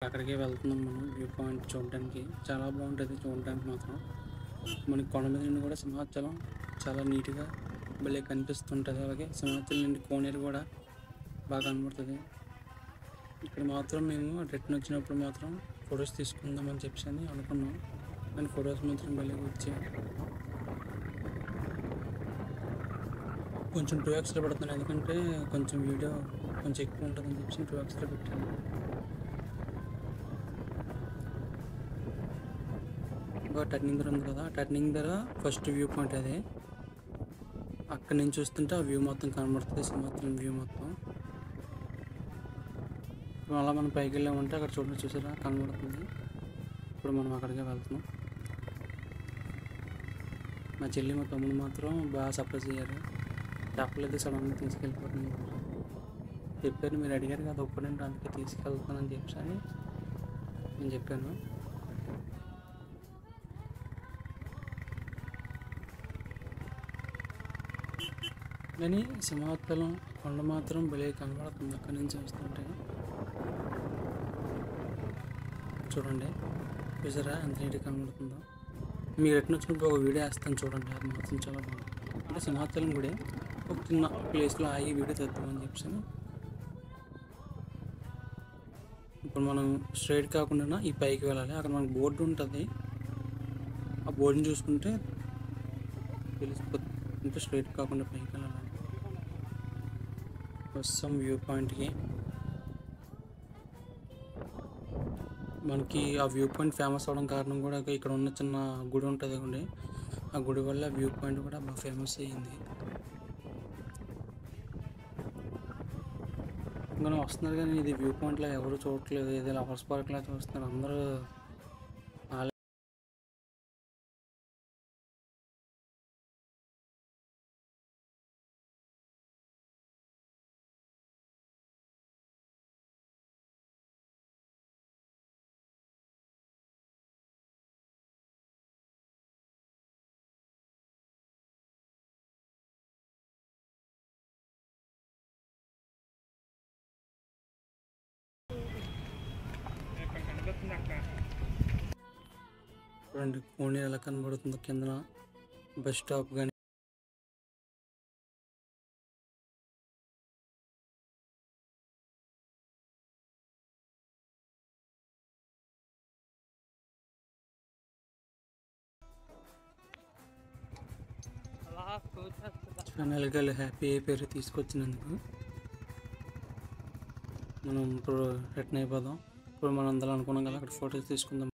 అక్కడికే వెళ్తున్నాం మనం వ్యూ పాయింట్ చూడడానికి. చాలా బాగుంటుంది చూడడానికి మాత్రం. మనకి కొండ మీద నుండి కూడా సింహాచలం చాలా నీట్‌గా భలే కనిపిస్తుంటది. అలాగే సింహాచలం నుండి కోనేరు కూడా బాగా కనబడుతది. ఇక్కడ మాత్రం మేము రిటర్న్ వచ్చినప్పుడు మాత్రం ఫోటోస్ తీసుకుందాం అని చెప్పేసని అనుకున్నాం. కానీ ఫోటోస్ మాత్రం భలే వచ్చాయి. కొంచెం 2 ఎక్స్‌లో పెడుతున్నాను. ఎందుకంటే కొంచెం వీడియో కొంచెం ఎక్కువ ఉంటదని చెప్పేసి 2 ఎక్స్‌లో పెట్టాను. ఇంకో టర్నింగ్ దగ్గర ఉంది కదా! ఆ టర్నింగ్ దగ్గర ఫస్ట్ వ్యూ పాయింట్ అదే. అక్కడి నుంచి చూస్తుంటే ఆ వ్యూ మొత్తం కనబడుతది. సింహాచలం వ్యూ మొత్తం. ఇప్పుడు అలా మనం పైకెళ్ళామంటే అక్కడ చూడండి చూసారా కనబడుతుంది. ఇప్పుడు మనం అక్కడికే వెళ్తున్నాం. మా చెల్లి మా తమ్ముడు మాత్రం బాగా సర్ప్రైజ్ అయ్యారు. చెప్పలేదు సడన్‌గా తీసుకెళ్ళిపోతుంది. చెప్పారు మీరు అడిగారు కదా ఇప్పుడంటే అందుకే తీసుకెళ్తానని చెప్పేసని నేను చెప్పాను. కానీ సింహాచలం కొండ మాత్రం భలే కనబడుతుంది అక్కడి నుంచి చూస్తుంటే. చూడండి చూసారా ఎంత నీట్‌గా కనబడుతుందో. మీకు రిటర్న్ వచ్చినప్పుడు ఒక వీడియో వేస్తాను చూడండి. అది మాత్రం చాలా బాగుంది. అంటే సింహాచలం గుడి ఒక చిన్న ప్లేస్‌లో ఆగి వీడియో తీద్దామని చెప్పేసని. ఇప్పుడు మనం స్ట్రెయిట్ కాకుండా ఈ పైకి వెళ్ళాలి. అక్కడ మనకు బోర్డు ఉంటుంది. ఆ బోర్డుని చూసుకుంటే తెలిసిపోతుంది. అంటే స్ట్రెయిట్ కాకుండా పైకి వెళ్ళాలి. వస్తాం వ్యూ పాయింట్‌కి. మనకి ఆ వ్యూ పాయింట్ ఫేమస్ అవ్వడం కారణం కూడా ఇక్కడ ఉన్న చిన్న గుడి ఉంటుంది కదండి. ఆ గుడి వల్ల వ్యూ పాయింట్ కూడా బాగా ఫేమస్ అయ్యింది. మనం వస్తున్నారు కానీ ఇది వ్యూ పాయింట్‌లో ఎవరు చూడట్లేదు. ఇది లవర్స్ పార్క్‌లా చూస్తున్నారు అందరూ. ఆలే చూడండి కోనేరు ఎలా కనబడుతుందో కిందన బస్ స్టాప్ కానీ. ఫైనల్‌గా హ్యాపీ అయిపోయారు తీసుకొచ్చినందుకు. మనం ఇప్పుడు రిటర్న్ అయిపోదాం. ఇప్పుడు మనం అందరం అనుకున్నాం కదా అక్కడ ఫోటోస్ తీసుకుందాం.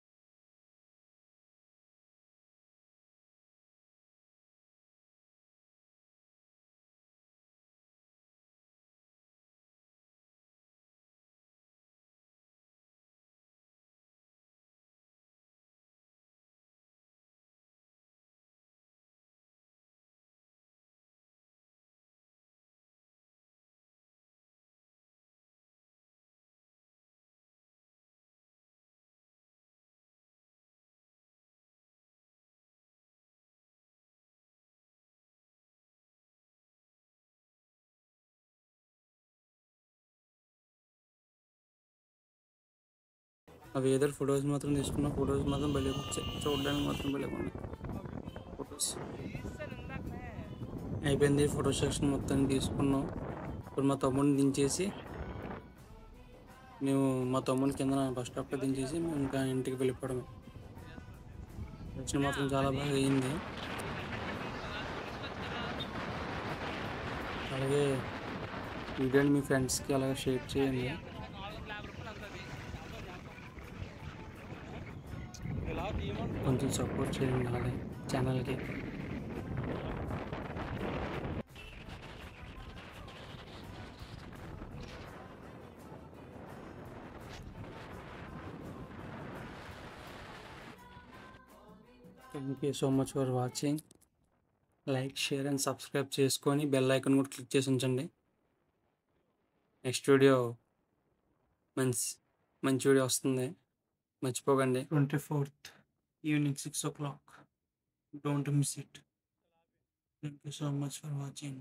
ఆ వెదర్ ఫొటోస్ మాత్రం తీసుకున్నాం. ఫొటోస్ మాత్రం భలే వచ్చాయి. చూడడానికి మాత్రం భలే ఉన్నాయి ఫొటోస్. అయిపోయింది ఫోటో సెక్షన్ మొత్తం తీసుకున్నాం. ఇప్పుడు మా తమ్ముడిని దించేసి మా తమ్ముడిని కింద బస్ స్టాప్‌లో దించేసి మేము ఇంకా ఇంటికి వెళ్ళిపోవడమే. దర్శనం మాత్రం చాలా బాగా అయింది. అలాగే వీడియోని మీ ఫ్రెండ్స్‌కి అలాగే షేర్ చేయండి. కొంచెం సపోర్ట్ చేయండి అలాగే ఛానల్‌కి. Thank you so much for watching. Like, share and subscribe చేసుకొని బెల్ ఐకాన్ కూడా క్లిక్ చేసి ఉంచండి. నెక్స్ట్ వీడియో మంచి మంచి వీడియో వస్తుంది. మర్చిపోకండి. 24th evening 6 o'clock. Don't miss it. Thank you so much for watching.